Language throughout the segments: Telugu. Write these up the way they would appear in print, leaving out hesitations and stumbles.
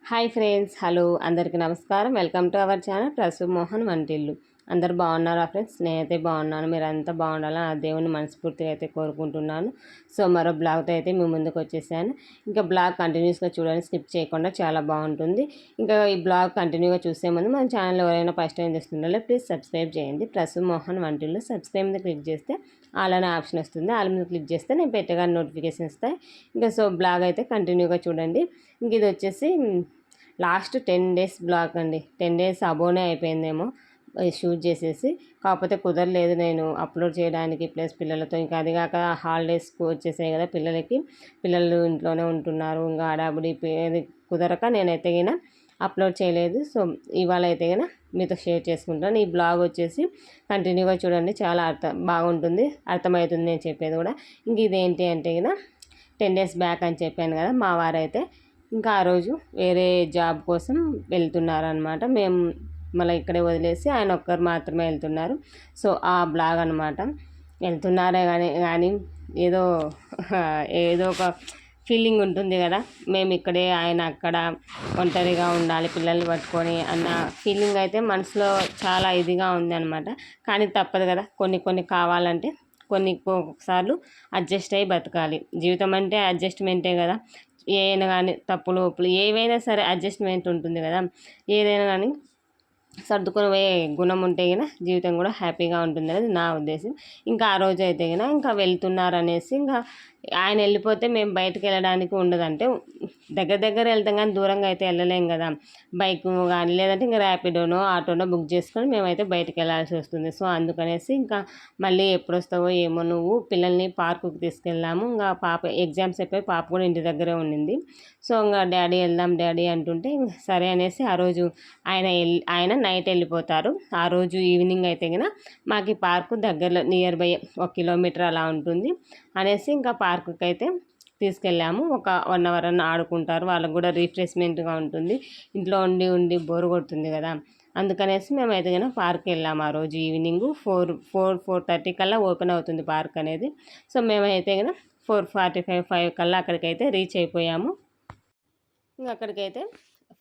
హాయ్ ఫ్రెండ్స్, హలో అందరికీ నమస్కారం. Welcome to our channel Prasu Mohan వంటిల్లు. అందరు బాగున్నారా ఫ్రెండ్స్? నేనైతే బాగున్నాను. మీరు అంతా బాగుండాలని ఆ దేవుని మనస్ఫూర్తిగా అయితే కోరుకుంటున్నాను. సో మరో బ్లాగ్తో అయితే మీ ముందుకు వచ్చేసాను. ఇంకా బ్లాగ్ కంటిన్యూస్గా చూడండి, స్కిప్ చేయకుండా, చాలా బాగుంటుంది. ఇంకా ఈ బ్లాగ్ కంటిన్యూగా చూసే ముందు మన ఛానల్ ఎవరైనా ఫస్ట్ టైం చేస్తుండాలో ప్లీజ్ సబ్స్క్రైబ్ చేయండి. ప్రసు మోహన్ వంటిల్లు సబ్స్క్రైబ్ మీద క్లిక్ చేస్తే ఆల్ అనే ఆప్షన్ వస్తుంది. ఆల్ మీద క్లిక్ చేస్తే నేను పెట్టగానే నోటిఫికేషన్ వస్తాయి. ఇంకా సో బ్లాగ్ అయితే కంటిన్యూగా చూడండి. ఇంక ఇది వచ్చేసి లాస్ట్ 10 డేస్ బ్లాగ్ అండి. 10 డేస్ అబోనే అయిపోయిందేమో షూట్ చేసేసి. కాకపోతే కుదరలేదు నేను అప్లోడ్ చేయడానికి. ప్లస్ పిల్లలతో ఇంకా అది కాక హాలిడేస్ వచ్చేసాయి కదా పిల్లలకి. పిల్లలు ఇంట్లోనే ఉంటున్నారు. ఇంకా హడాబుడి కుదరక నేనైతే గిన అప్లోడ్ చేయలేదు. సో ఇవాళ అయితే గిన మీతో షేర్ చేసుకుంటాను. ఈ బ్లాగ్ వచ్చేసి కంటిన్యూగా చూడండి, చాలా బాగుంటుంది, అర్థమవుతుంది నేను చెప్పేది కూడా. ఇంక ఇదేంటి అంటే గిన 10 డేస్ బ్యాక్ అని చెప్పాను కదా, మా వారైతే ఇంకా ఆ రోజు వేరే జాబ్ కోసం వెళ్తున్నారనమాట. మేము మళ్ళీ ఇక్కడే వదిలేసి ఆయన ఒక్కరు మాత్రమే వెళ్తున్నారు. సో ఆ బ్లాగ్ అనమాట. వెళ్తున్నారే కానీ ఏదో ఏదో ఒక ఫీలింగ్ ఉంటుంది కదా, మేము ఇక్కడే ఆయన అక్కడ ఒంటరిగా ఉండాలి పిల్లల్ని పట్టుకొని అన్న ఫీలింగ్ అయితే మనసులో చాలా ఇదిగా ఉంది అనమాట. కానీ తప్పదు కదా, కొన్ని కొన్ని కావాలంటే ఒక్కొక్కసార్లు అడ్జస్ట్ అయ్యి బతకాలి. జీవితం అంటే అడ్జస్ట్మెంటే కదా. ఏదైనా కానీ తప్పులు ఒప్పులు ఏవైనా సరే అడ్జస్ట్మెంట్ ఉంటుంది కదా. ఏదైనా కానీ సర్దుకొని పోయే గుణం ఉంటే కనుక జీవితం కూడా హ్యాపీగా ఉంటుంది అనేది నా ఉద్దేశం. ఇంకా ఆ రోజు అయితే కనుక ఇంకా వెళ్తున్నారనేసి ఇంకా ఆయన వెళ్ళిపోతే మేము బయటకు వెళ్ళడానికి ఉండదు. అంటే దగ్గర దగ్గర వెళ్తాం కానీ దూరంగా అయితే వెళ్ళలేం కదా. బైక్ కానీ లేదంటే ఇంకా ర్యాపిడోనో ఆటోనో బుక్ చేసుకొని మేమైతే బయటకు వెళ్ళాల్సి వస్తుంది. సో అందుకనేసి ఇంకా మళ్ళీ ఎప్పుడు వస్తావో ఏమో, నువ్వు పిల్లల్ని పార్కుకి తీసుకెళ్ళాము. ఇంకా పాప ఎగ్జామ్స్ అయిపోయి పాప కూడా ఇంటి దగ్గరే ఉండింది. సో ఇంకా డాడీ వెళ్దాం డాడీ అంటుంటే సరే అనేసి ఆ రోజు ఆయన నైట్ వెళ్ళిపోతారు. ఆ రోజు ఈవినింగ్ అయితే కనుక మాకు ఈ పార్కు దగ్గరలో నియర్ బై 1 కిలోమీటర్ అలా ఉంటుంది అనేసి ఇంకా పార్కుకి అయితే తీసుకెళ్ళాము. ఒక 1 అవర్ అన్న ఆడుకుంటారు, వాళ్ళకు కూడా రిఫ్రెష్మెంట్గా ఉంటుంది. ఇంట్లో ఉండి ఉండి బోర్ కొడుతుంది కదా. అందుకనేసి మేమైతే కనుక పార్క్ వెళ్ళాము. ఆ రోజు ఈవినింగ్ 4:30 కల్లా ఓపెన్ అవుతుంది పార్క్ అనేది. సో మేమైతే కనుక 4:45, 5 కల్లా అక్కడికైతే రీచ్ అయిపోయాము. ఇంకా అక్కడికైతే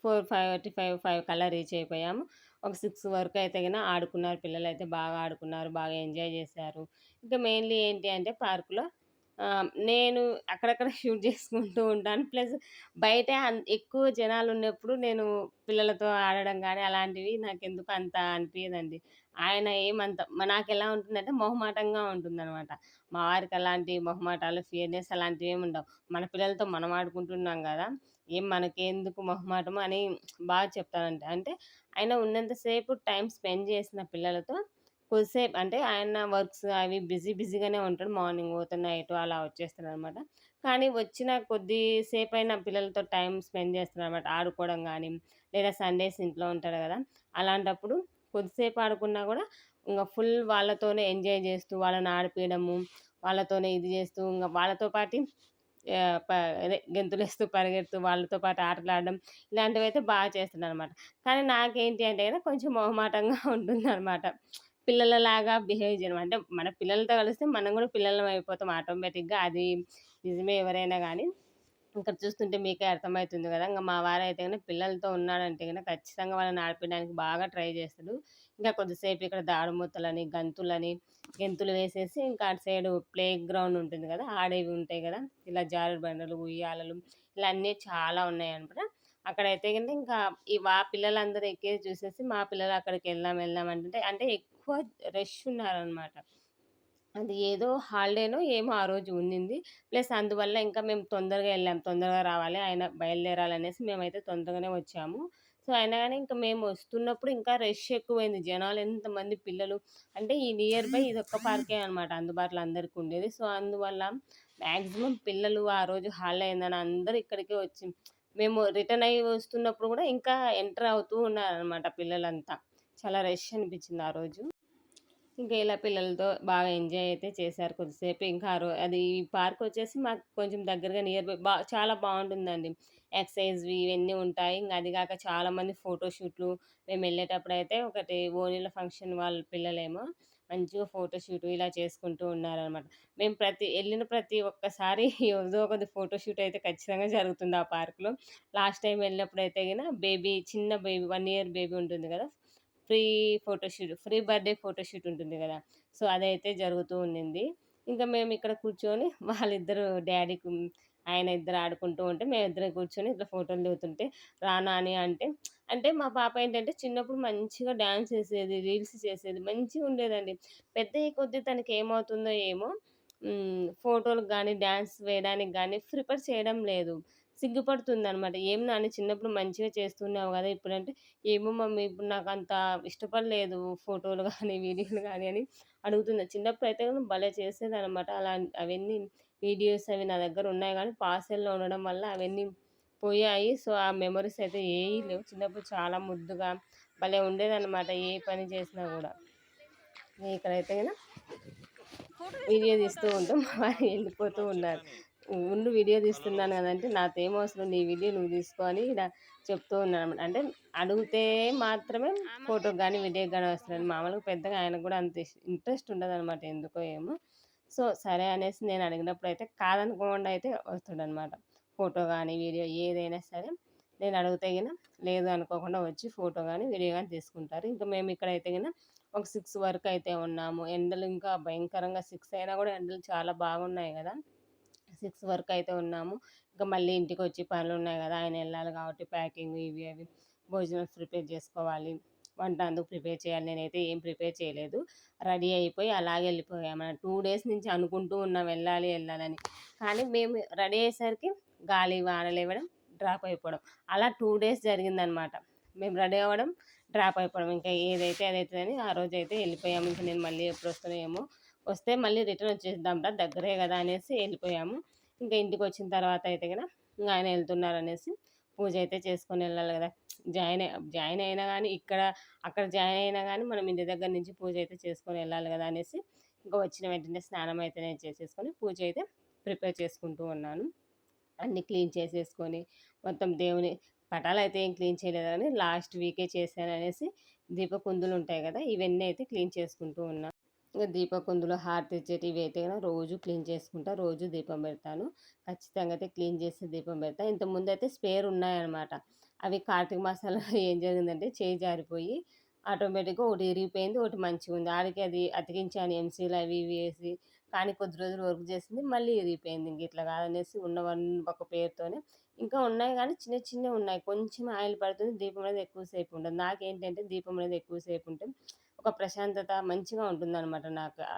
4:45, 5 కల్లా రీచ్ అయిపోయాము. ఒక 6 వరకు అయితే గిన ఆడుకున్నారు పిల్లలు, అయితే బాగా ఆడుకున్నారు, బాగా ఎంజాయ్ చేశారు. ఇంకా మెయిన్లీ ఏంటి అంటే పార్కులో నేను అక్కడక్కడ షూట్ చేసుకుంటూ ఉంటాను. ప్లస్ బయట ఎక్కువ జనాలు ఉన్నప్పుడు నేను పిల్లలతో ఆడడం కానీ అలాంటివి నాకెందుకు అంత అనిపించదండి. ఆయన ఏమంత నాకు ఎలా ఉంటుందంటే మొహమాటంగా ఉంటుందన్నమాట. మా వారికి అలాంటి మొహమాటాలు, ఫియర్నెస్ అలాంటివి ఏమి ఉండవు. మన పిల్లలతో మనం ఆడుకుంటున్నాం కదా, ఏం మనకెందుకు మొహమాటము అని బాగా చెప్తానంట. అంటే ఆయన ఉన్నంతసేపు టైం స్పెండ్ చేసిన పిల్లలతో కొద్దిసేపు, అంటే ఆయన వర్క్స్ అవి బిజీగానే ఉంటాడు. మార్నింగ్ పోతే నైట్ అలా వచ్చేస్తాడనమాట. కానీ వచ్చిన కొద్దిసేపైనా పిల్లలతో టైం స్పెండ్ చేస్తాడనమాట. ఆడుకోవడం కానీ, లేదా సండేస్ ఇంట్లో ఉంటాడు కదా, అలాంటప్పుడు కొద్దిసేపు ఆడుకున్నా కూడా ఇంక ఫుల్ వాళ్ళతోనే ఎంజాయ్ చేస్తూ, వాళ్ళని ఆడిపియడము, వాళ్ళతోనే ఇది చేస్తూ, ఇంక వాళ్ళతో పాటు అదే గెంతులేస్తూ, పరిగెడుతూ, వాళ్ళతో పాటు ఆటలాడడం, ఇలాంటివైతే బాగా చేస్తున్నాననమాట. కానీ నాకేంటి అంటే గనక కొంచెం మొహమాటంగా ఉంటుందనమాట. పిల్లలలాగా బిహేవ్ చేయడం. అంటే మన పిల్లలతో కలిస్తే మనం కూడా పిల్లలం అయిపోతాం ఆటోమేటిక్‌గా. అది నిజమే ఎవరైనా గానీ. ఇక్కడ చూస్తుంటే మీకే అర్థమైతుంది గదా. ఇంగ మా వారైతే గనక పిల్లలతో ఉన్నాడంటే గనక ఖచ్చితంగా వాళ్ళని ఆడిపియడానికి బాగా ట్రై చేస్తాడు. ఇంకా కొద్దిసేపు ఇక్కడ దాడుమూతలని, గెంతులు వేసేసి ఇంకా అటు సైడు ప్లే గ్రౌండ్ ఉంటుంది గదా, ఆడేవి ఉంటాయి గదా, ఇలా జారుడు బండలు, ఉయ్యాలలు ఇలా అన్నీ చాలా ఉన్నాయన్నమాట. అక్కడైతే గనుక ఇంకా పిల్లలందరూ ఎక్కేది చూసేసి మా పిల్లలు అక్కడికి వెళ్దాం అంటుంటే, అంటే ఎక్కువ రష్ ఉన్నారనమాట. అది ఏదో హాలిడేనో ఏమో ఆ రోజు ఉండింది. ప్లస్ అందువల్ల ఇంకా మేము తొందరగా ఎళ్ళాం. తొందరగా రావాలి, ఆయన బయలుదేరాలనేసి మేమైతే తొందరగానే వచ్చాము. సో, అయినా గాని ఇంక మేము వస్తున్నప్పుడు ఇంకా రష్ ఎక్కువైంది. జనాలు ఎంతమంది పిల్లలు, అంటే ఈ నియర్ బై ఇదొక్క పార్కే అనమాట అందుబాటులో అందరికి ఉండేది. సో, అందువల్ల మాక్సిమం పిల్లలు ఆ రోజు హాలిడే అయిందని అందరూ ఇక్కడికే వచ్చి, మేము రిటర్న్ అయ్యి వస్తున్నప్పుడు కూడా ఇంకా ఎంటర్ అవుతూ ఉన్నారనమాట పిల్లలంతా. చాలా రష్ అనిపించింది ఆ రోజు. ఇంకా ఇలా పిల్లలతో బాగా ఎంజాయ్ అయితే చేశారు కొద్దిసేపు. ఇంకా అది పార్క్ వచ్చేసి మాకు కొంచెం దగ్గరగా నియర్ బై చాలా బాగుంటుందండి. ఎక్సర్సైజ్వి ఇవన్నీ ఉంటాయి. ఇంక అది కాక చాలామంది ఫోటో షూట్లు, మేము వెళ్ళేటప్పుడు అయితే ఒకటి ఓణీల ఫంక్షన్ వాళ్ళ పిల్లలేమో మంచిగా ఫోటోషూట్ ఇలా చేసుకుంటూ ఉన్నారనమాట. మేము ఎళ్ళిన ప్రతి ఒక్కసారి ఏదో ఒకటి ఫోటోషూట్ అయితే ఖచ్చితంగా జరుగుతుంది ఆ పార్క్‌లో. లాస్ట్ టైమ్ వెళ్ళినప్పుడైతే చిన్న బేబీ 1 ఇయర్ బేబీ ఉంటుంది గదా! ఫ్రీ ఫ్రీ బర్త్‌డే ఫోటోషూట్ ఉంటుంది గదా! సో, అదైతే జరుగుతూ ఉండింది. ఇంకా మేమిక్కడ కూర్చొని వాళ్ళిద్దరూ ఆయన ఇద్దరు ఆడుకుంటూ ఉంటే, మేమిద్దరం కూర్చొని ఇట్లా ఫోటోలు దిగుతుంటే, రా నాని అంటే, అంటే మా పాప ఏంటంటే చిన్నప్పుడు మంచిగా డాన్స్ చేసేది, రీల్స్ చేసేది, మంచిగుండేదండి. పెద్దయ్యే కొద్దీ తనకేమవుతుందో ఏమో ఫోటోలకు గానీ, డాన్స్ వేయడానికి గానీ ప్రిఫర్ చేయడం లేదు. సిగ్గుపడుతుందనమాట. "ఏం నాని చిన్నప్పుడు మంచిగా చేస్తున్నావు గదా! ఇప్పుడంటే" "ఏమో మమ్మీ ఇప్పుడు నాకంత ఇష్టపడలేదు ఫోటోలు గానీ, వీడియోలు గానీ" అని అడుగుతుంది. చిన్నప్పుడైతే భలే చేసేదనమాట. అవన్నీ వీడియోస్ అవి నా దగ్గర ఉన్నాయి గానీ, పార్సెల్‌లో ఉండడం వల్ల అవన్నీ పోయాయి. సో, ఆ మెమోరీస్ అయితే ఏయి లేవు. చిన్నప్పుడు చాలా ముద్దుగా భలే ఉండేదనమాట ఏ పని చేసినా గూడా. ఇక్కడైతే వీడియో తీస్తూ ఉంటాం. వారు వెళ్ళిపోతూ ఉన్నారు. "ఉండు వీడియో తీస్తున్నాను గదంటే, నాతో ఏమవసరం నీ వీడియో నువ్వు తీసుకో" అని చెప్తూ ఉన్నాననమాట. అంటే అడిగితే మాత్రమే ఫోటోకి గానీ, వీడియోకి గానీ వస్తారండి. మామూలుగా పెద్దగా ఆయనకు గూడా అంత ఇంట్రెస్ట్ ఉండదనమాట ఎందుకో ఏమో. సో, సరే అనేసి నేను అడిగినప్పుడైతే కాదనకుండా అయితే వస్తాడనమాట. ఫోటో గానీ, వీడియో ఏదైనా సరే నేను అడిగితే లేదు అనుకోకుండా వచ్చి ఫోటో గానీ, వీడియో గానీ తీసుకుంటారు. ఇంకా మేమిక్కడైతే ఒక 6 వరకయితే ఉన్నాము. ఎండలు ఇంకా భయంకరంగా 6 అయినా గూడా ఎండలు చాలా బాగున్నాయి గదా! 6 వరకయితే ఉన్నాము. ఇంక మళ్ళీ ఇంటికొచ్చి పనులున్నాయి గదా! ఆయన ఎళ్ళాలి గాబట్టి ప్యాకింగ్ ఇవి అవి భోజనం ప్రిపేర్ జేసుకోవాలి. వంట అందుకు ప్రిపేర్ చేయాలి. నేనైతే ఏం ప్రిపేర్ చేయలేదు. రెడీ అయిపోయి అలాగే ఎళ్ళిపోయాము. 2 డేస్ నుంచి అనుకుంటూ ఉన్నాం వెళ్ళాలి, ఎళ్ళాలని. కానీ మేము రెడీ అయ్యేసరికి గాలి, వానలేవడం, డ్రాప్ అయిపోవడం. అలా 2 డేస్ జరిగిందనమాట. మేము రెడీ అవ్వడం, డ్రాప్ అయిపోవడం. ఇంకా ఏదైతే అదైతదని ఆ రోజైతే ఎళ్ళిపోయాము. ఇంక నేను మళ్ళీ ఎప్పుడొస్తానో ఏమో! వస్తే మళ్ళీ రిటర్న్ వచ్చేద్దాంరా దగ్గరే గదా! అనేసి ఎళ్ళిపోయాము. ఇంక ఇంటికొచ్చిన తర్వాత అయితే ఇంగ ఆయన ఎళ్తున్నారనేసి పూజ అయితే చేసుకొని ఎళ్ళాలి గదా! జాయిన్ జాయిన్ అయినా గానీ అక్కడ జాయిన్ అయినా గానీ మనం ఇంటి దగ్గర నుంచి పూజ అయితే చేసుకొని ఎళ్ళాలి గదా! అనేసి ఇంక వచ్చిన వెంటనే స్నానం అయితే నేను చేసేసుకొని పూజ అయితే ప్రిపేర్ చేసుకుంటూ ఉన్నాను. అన్నీ క్లీన్ చేసేసుకొని మొత్తం దేవుని పటాలయితే ఏం క్లీన్ చేయలేదు గానీ లాస్ట్ వీకే చేశాననేసి దీపకుందులుంటాయి గదా! ఇవన్నీ అయితే క్లీన్ చేసుకుంటూ ఉన్నా. ఇంక దీపకుందులో హారతిచ్చేటివి ఇవైతే రోజు క్లీన్ చేసుకుంటా. రోజు దీపం పెడతాను. ఖచ్చితంగా అయితే క్లీన్ చేసి దీపం పెడతా. ఇంతకుముందయితే స్పేర్ ఉన్నాయన్నమాట. అవి కార్తీక మాసంలో ఏం జరిగిందంటే చేయి జారిపోయి ఆటోమేటిక్‌గా ఒకటి ఇరిగిపోయింది. ఒకటి మంచిగుంది. ఆడికి అది అతికించాను ఎంసీలు అవి ఇవి ఏసి. కానీ కొద్ది రోజులు వర్క్ చేసింది. మళ్ళీ ఇరిగిపోయింది. ఇంక ఇట్లా కాదనేసి ఒక పేరుతోనే ఇంకా ఉన్నాయి గానీ చిన్న చిన్నవి ఉన్నాయి. కొంచెం ఆయిల్ పడుతుంది. దీపం అనేది ఎక్కువ సేపు ఉండదు. నాకేంటంటే దీపం అనేది ఎక్కువ సేపు ఉంటే ఒక ప్రశాంతత మంచిగా ఉంటుందనమాట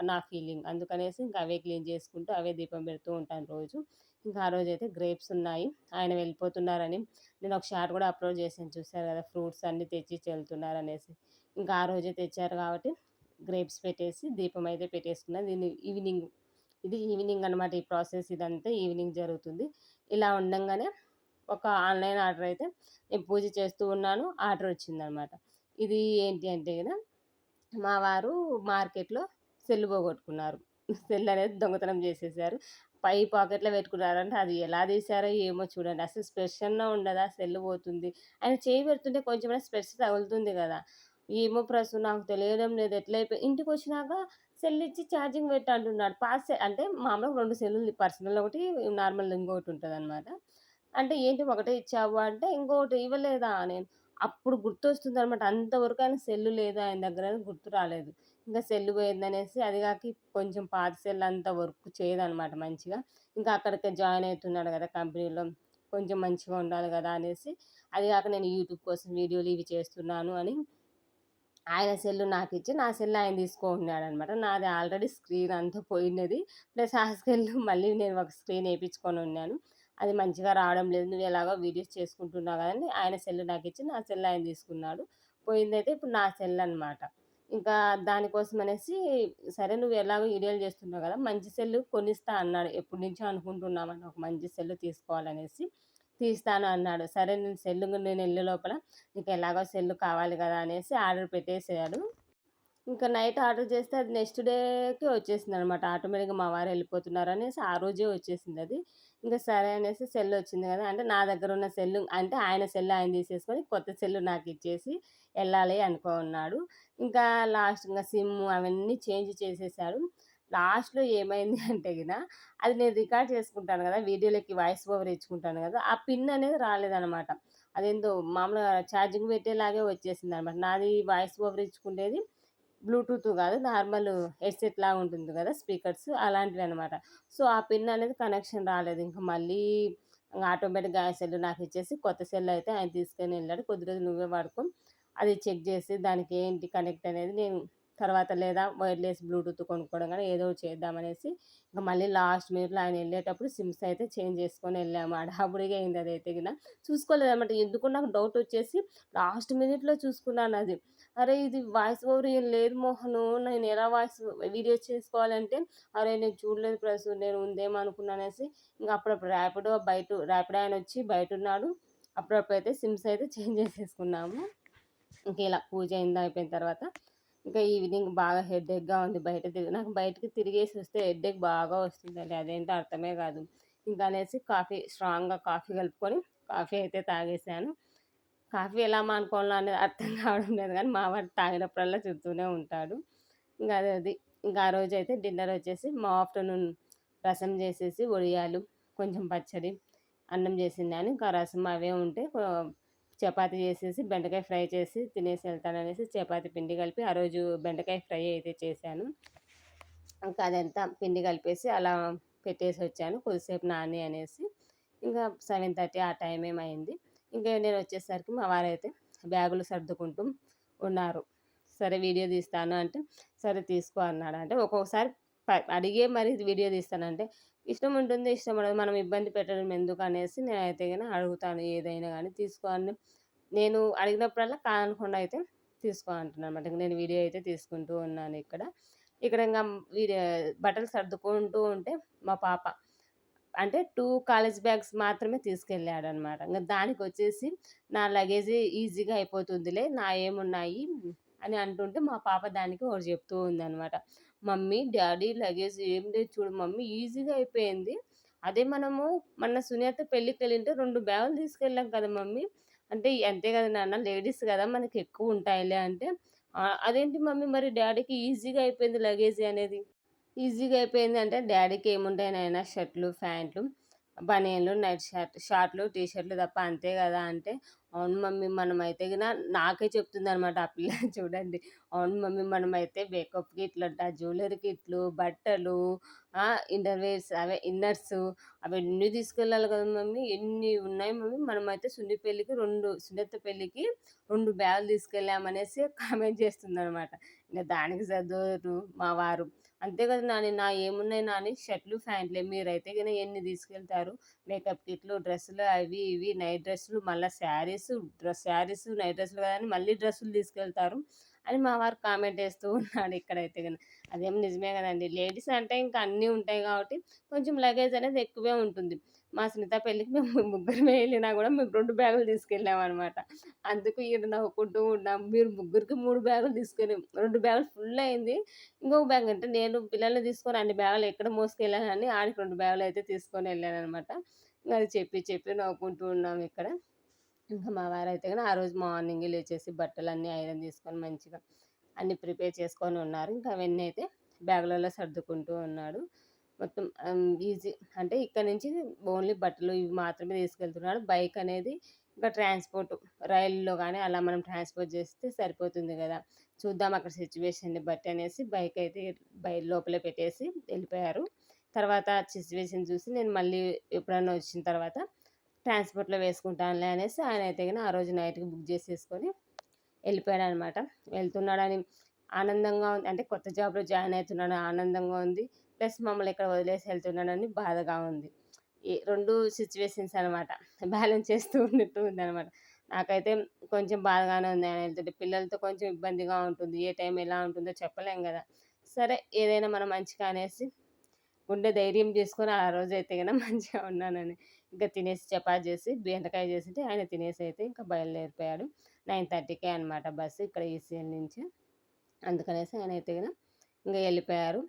నా ఫీలింగ్. అందుకనేసి ఇంక అవే క్లీన్ చేసుకుంటూ, అవే దీపం పెడుతూ ఉంటాను రోజు. ఇంకా ఆ రోజైతే గ్రేప్స్ ఉన్నాయి. ఆయన వెళ్ళిపోతున్నారని నేను ఒక షార్ట్ కూడా అప్‌లోడ్ చేశాను చూసారు కదా! ఫ్రూట్స్ అన్నీ తెచ్చిచ్చి వెళ్తున్నారనేసి. ఇంకా ఆ రోజే తెచ్చారు కాబట్టి గ్రేప్స్ పెట్టేసి దీపం అయితే పెట్టేసుకున్నా. ఇది ఈవినింగ్ అనమాట. ఈ ప్రాసెస్ ఇదంతా ఈవినింగ్ జరుగుతుంది. ఇలా ఉండంగానే ఒక ఆన్‌లైన్ ఆర్డర్ అయితే నేను పూజ చేస్తూ ఉన్నాను. ఆర్డర్ వచ్చిందనమాట. ఇది ఏంటి అంటే మా వారు మార్కెట్‌లో సెల్ పోగొట్టుకున్నారు. సెల్ అనేది దొంగతనం చేసేసారు. పై పాకెట్‌లో పెట్టుకున్నారంటే అది ఎలా తీశారో ఏమో చూడండి. అసలు స్పెర్శ్ అన్నా ఉండదా సెల్ పోతుంది. ఆయన చేయి పెడుతుంటే కొంచెమైనా స్పెర్శ్ తగులుతుంది గదా! ఏమో నాకు తెలియడం లేదు. ఇంటికొచ్చినాక సెల్ ఇచ్చి ఛార్జింగ్ పెట్టు అంటున్నాడు. అంటే మామూలుగా 2 సెల్లులు పర్సనల్ ఒకటి, నార్మల్ ఇంకోటి ఉంటదనమాట. అంటే ఏంటి ఒకటే ఇచ్చావు అంటే ఇంకోటి ఇవ్వలేదా నేను అప్పుడు గుర్తొస్తుందనమాట. అంతవరకు ఆయన సెల్లు లేదు ఆయన దగ్గర అని గుర్తు రాలేదు. ఇంకా సెల్లు పోయిందనేసి అది గాక కొంచెం పాత సెల్ అంత వర్క్ చేయదనమాట మంచిగా. ఇంకా అక్కడికే జాయిన్ అయితున్నాడు గదా! కంపెనీలో. కొంచెం మంచిగా ఉండాలి గదా! అనేసి అది గాక నేను యూట్యూబ్ కోసం వీడియోలు ఇవి చేస్తున్నాను అని ఆయన సెల్లు నాకిచ్చి, నా సెల్ ఆయన తీసుకుంటున్నాడనమాట. నాది ఆల్రెడీ స్క్రీన్ అంతా పోయినది. ప్లస్ ఆ సెల్లు మళ్ళీ నేను ఒక స్క్రీన్ ఏపిచ్చుకొనున్నాను. అది మంచిగా రావడం లేదు. నువ్వు ఎలాగో వీడియోస్ చేసుకుంటున్నావు గదని ఆయన సెల్ నాకిచ్చి, నా సెల్ ఆయన తీసుకున్నాడు. పోయిందైతే ఇప్పుడు నా సెల్ అనమాట. ఇంకా దానికోసమనేసి సరే నువ్వు ఎలాగో వీడియోలు చేస్తున్నావు గదా! మంచి సెల్లు కొనిస్తా అన్నాడు. ఎప్పటినుంచో అనుకుంటున్నామని ఒక మంచి సెల్లు తీసుకోవాలనేసి. తీస్తాను అన్నాడు. సరే నేనెళ్ళే లోపల నీకెలాగో సెల్లు కావాలి గదా! అనేసి ఆర్డర్ పెట్టేసాడు. ఇంకా నైట్ ఆర్డర్ చేస్తే అది నెక్స్ట్ డేకి వచ్చేసిందనమాట. ఆటోమేటిక్‌గా మా వారు వెళ్ళిపోతున్నారనేసి ఆ రోజే వచ్చేసిందది. ఇంక సరే అనేసి సెల్ వచ్చింది కదా! అంటే నా దగ్గర ఉన్న సెల్లు అంటే ఆయన సెల్ ఆయన తీసేసుకొని కొత్త సెల్లు నాకిచ్చేసి ఎళ్ళాలి అనుకోన్నాడు. ఇంకా లాస్ట్ ఇంగ సిమ్ అవన్నీ చేంజ్ చేసేసాడు. లాస్ట్‌లో ఏమైంది అంటే అది నేను రికార్డ్ చేసుకుంటాను గదా! వీడియోలకి వాయిస్ ఓవర్ ఇచ్చుకుంటాను గదా! ఆ పిన్ అనేది రాలేదనమాట. అదేందో మామూలుగా ఛార్జింగ్ పెట్టేలాగే వచ్చేసిందనమాట. నాది వాయిస్ ఓవర్ ఇచ్చుకునేది బ్లూటూత్ గాదు. నార్మల్ హెడ్‌సెట్ లాగా ఉంటుంది గదా! స్పీకర్స్ అలాంటివనమాట. సో, ఆ పిన్ అనేది కనెక్షన్ రాలేదు. ఇంక మళ్ళీ ఆటోమేటిక్‌గా ఆ సెల్ నాకిచ్చేసి కొత్త సెల్ అయితే ఆయన తీసుకొనెళ్ళాడు. కొద్ది రోజులు నువ్వే వాడుకో. అది చెక్ జేసి దానికి ఏంటి కనెక్ట్ అనేది నేను తర్వాత లేదా వైర్‌లెస్ బ్లూటూత్ కొనుక్కోవడం గాని ఏదో ఒకటి చేద్దామనేసి ఇంక మళ్ళీ లాస్ట్ మినిట్‌లో ఆయన ఎళ్ళేటప్పుడు సిమ్స్ అయితే చేంజ్ చేసుకొని ఎళ్ళాము. హడావుడిగా అయింది అదైతే చూసుకోలేదనమాట. ఎందుకో నాకు డౌటొచ్చేసి లాస్ట్ మినిట్‌లో చూసుకున్నానది. అరే! ఇది వాయిస్ ఓవర్ ఏం లేదు మోహను. నేను ఎలా వీడియో చేసుకోవాలంటే, అరే! నేను చూడలేదు నేను ఉందేమో అనుకున్నానేసి ఇంక అప్పుడప్పుడు ర్యాపిడో ఆయనొచ్చి బయటున్నాడు. అప్పుడప్పుడైతే సిమ్స్ అయితే చేంజ్ చేసేసుకున్నాము. ఇంక ఇలా పూజ అయింది అయిపోయిన తర్వాత, ఇంకా ఈవినింగ్ బాగా హెడేక్‌గా ఉంది. నాకు బయటికి తిరిగేసొస్తే హెడేక్ బాగా వస్తుందండి. అదేంటో అర్థమే కాదు. ఇంక అనేసి స్ట్రాంగ్‌గా కాఫీ కలుపుకొని కాఫీ అయితే తాగేసాను. కాఫీ ఎలా మానుకోవాలో అనేది అర్థం కావడం లేదు గానీ, మా వాడు తాగినప్పుడల్లా చెప్తూనే ఉంటాడు. ఇంక అది. ఇంక ఆ రోజైతే డిన్నర్ వచ్చేసి మా ఆఫ్టర్‌నూన్ రసం చేసేసి, వడియాలు, కొంచెం పచ్చడి, అన్నం చేసిన్నాను. ఇంకా రసం అవే ఉంటే చపాతీ చేసేసి, బెండకాయ ఫ్రై చేసి తినేసి వెళ్తాననేసి చపాతీ పిండి కలిపి ఆ రోజు బెండకాయ ఫ్రై అయితే చేశాను. ఇంకా అదంతా పిండి కలిపేసి అలా పెట్టేసొచ్చాను. కొద్దిసేపు నాని అనేసి. ఇంకా 7:30 ఆ టైం ఏమయింది. ఇంకా నేనొచ్చేసరికి మా వారైతే బ్యాగులు సర్దుకుంటూ ఉన్నారు. సరే వీడియో తీస్తాను అంటే, సరే తీసుకో అన్నాడు. అంటే ఒక్కొక్కసారి అడిగే మరి వీడియో తీస్తానంటే, ఇష్టం ఉంటుంది, ఇష్టం ఉండదు. మనం ఇబ్బంది పెట్టడం ఎందుకనేసి నేనైతే అడుగుతాను ఏదైనా గానీ తీసుకో అని. నేను అడిగినప్పుడల్లా కాదనకుండా అయితే తీసుకో అంటున్నాననమాట. నేను వీడియో అయితే తీసుకుంటూ ఉన్నాను ఇక్కడ. ఇక్కడ ఇంగ వీడియో బట్టలు సర్దుకుంటూ ఉంటే మా పాప అంటే 2 కాలేజ్ బ్యాగ్స్ మాత్రమే తీసుకెళ్ళాడనమాట. ఇంగ దానికొచ్చేసి నా లగేజే ఈజీగా అయిపోతుందిలే నాయేమున్నాయి అని అంటుంటే, మా పాప దానికి ఒకటి చెప్తూ ఉందనమాట. మమ్మీ డ్యాడీ లగేజ్ ఏం లేదు చూడు మమ్మీ ఈజీగా అయిపోయింది. అదే మనము మొన్న సునియత్త పెళ్ళికెళ్ళింటే 2 బ్యాగులు తీసుకెళ్ళాం కదా మమ్మీ. అంటే అంతే కదా నాన్న లేడీస్ కదా మనకెక్కువుంటాయిలే అంటే, అదేంటి మమ్మీ మరి డ్యాడీకి ఈజీగా అయిపోయింది లగేజీ అనేది. ఈజీగా అయిపోయిందంటే డ్యాడీకి ఏముంటాయి నాయనా షర్టులు, ప్యాంట్లు, బనియన్లు, షార్ట్‌లు, టీ షర్ట్‌లు తప్ప అంతే గదా! అంటే, అవును మమ్మీ మనమైతే నాకే చెప్తుందనమాట ఆ పిల్ల చూడండి. అవును మమ్మీ మనమైతే మేకప్ కిట్లంట, జ్యువెలరీ కిట్లు, బట్టలు, ఇన్నర్‌వేర్స్ అవే ఇన్నర్సు అవన్నీ తీసుకెళ్ళాలి కదా మమ్మీ. ఎన్ని ఉన్నాయి మమ్మీ మనమైతే సునీత పెళ్ళికి 2 బ్యాగులు తీసుకెళ్ళామనేసి కామెంట్ చేస్తుందనమాట. ఇంక దానికి సర్దురు మా వారు. అంతే కదా నాని ఏమున్నాయి నాని షర్టులు, ప్యాంట్లే మీరైతే ఎన్ని తీసుకెళ్తారు. మేకప్ కిట్లు, డ్రెస్సులు అవి ఇవి నైట్ డ్రెస్సులు మళ్ళా శారీసు, నైట్ డ్రెస్సులు కదా అని మళ్ళీ డ్రెస్సులు తీసుకెళ్తారు అని మా వారు కామెంట్ ఏస్తూ ఉన్నాడు ఇక్కడైతే అదేమో నిజమే కదండీ. లేడీస్ అంటే ఇంకా అన్నీ ఉంటాయి కాబట్టి కొంచెం లగేజ్ అనేది ఎక్కువే ఉంటుంది. మా సునీత పెళ్ళికి మేము ముగ్గురమే ఎళ్ళినా గూడా మేము 2 బ్యాగులు తీసుకెళ్ళామనమాట. అందుకు ఈయన నవ్వుకుంటూ ఉన్నాం. మీరు ముగ్గురికి 3 బ్యాగులు తీసుకొని 2 బ్యాగులు ఫుల్ అయింది. ఇంకొక బ్యాగ్ అంటే నేను పిల్లల్ని తీసుకొని అన్ని బ్యాగులు ఎక్కడ మోసుకెళ్ళానని ఆడికి 2 బ్యాగులయితే తీసుకొనెళ్ళాననమాట. అది చెప్పి చెప్పి నవ్వుకుంటూ ఉన్నాం ఇక్కడ. ఇంకా మా వారైతే ఆ రోజు మార్నింగే లేచేసి బట్టలన్నీ ఐరన్ తీసుకొని మంచిగా అన్నీ ప్రిపేర్ చేసుకొని ఉన్నారు. ఇంకా అవన్నీ అయితే బ్యాగులలో సర్దుకుంటూ ఉన్నాడు. మొత్తం ఈజీ అంటే ఇక్కడి నుంచి ఓన్లీ బట్టలు ఇవి మాత్రమే తీసుకెళ్తున్నాడు. బైక్ అనేది ఇంకా రైలులో గానీ అలా మనం ట్రాన్స్‌పోర్ట్ చేస్తే సరిపోతుంది గదా! చూద్దాం అక్కడ సిట్యుయేషన్‌ని బట్టి అనేసి బైక్ అయితే లోపలే పెట్టేసి వెళ్ళిపోయారు. తర్వాత సిట్యుయేషన్ చూసి నేను మళ్ళీ ఎప్పుడన్నా వచ్చిన తర్వాత ట్రాన్స్‌పోర్ట్‌లో వేసుకుంటానులే అనేసి ఆయనైతే ఆ రోజు నైట్‌కి బుక్ చేసేసుకొని వెళ్ళిపోయాడనమాట. వెళ్తున్నాడని ఆనందంగా ఉంది. అంటే కొత్త జాబ్‌లో జాయిన్ అయితున్నాడని ఆనందంగా ఉంది. ప్లస్ మమ్మల్ని ఇక్కడ వదిలేసి వెళ్తున్నాడని బాధగా ఉంది. ఈ 2 సిట్యుయేషన్స్ అనమాట. బ్యాలెన్స్ చేస్తూ ఉన్నట్టు ఉందనమాట. నాకైతే కొంచెం బాధగానే ఉంది ఆయన వెళ్తుంటే. పిల్లలతో కొంచెం ఇబ్బందిగా ఉంటుంది. ఏ టైం ఎలా ఉంటుందో చెప్పలేం గదా! సరే ఏదైనా మన మంచికి అనేసి గుండె ధైర్యం చేసుకొని ఆ రోజైతే మంచిగా ఉన్నానని. ఇంక తినేసి చపాతీ చేసి, బెండకాయ చేసింటే ఆయన తినేసైతే ఇంక బయలుదేరిపోయాడు. 9:30కే అనమాట బస్సు ఇక్కడ ఈసీఎల్ నుంచి. అందుకనేసి ఆయనైతే ఇంగ ఎళ్ళిపోయారు.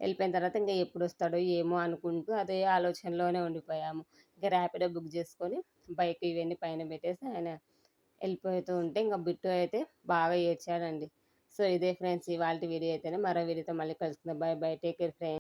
వెళ్ళిపోయిన తర్వాత ఇంకా ఎప్పుడు వస్తాడో ఏమో అనుకుంటూ అదే ఆలోచనలోనే ఉండిపోయాము. ఇంకా ర్యాపిడో బుక్ చేసుకొని బైక్ ఇవన్నీ పైన పెట్టేసి ఆయన వెళ్ళిపోతూ ఉంటే ఇంకా బిట్టు అయితే బాగా ఏడ్చాడండి. సో ఇదే ఫ్రెండ్స్ ఇవాళ వీడియో అయితేనే మరో వీడియోతో మళ్ళీ కలుసుకుందాం. By by, take care friends.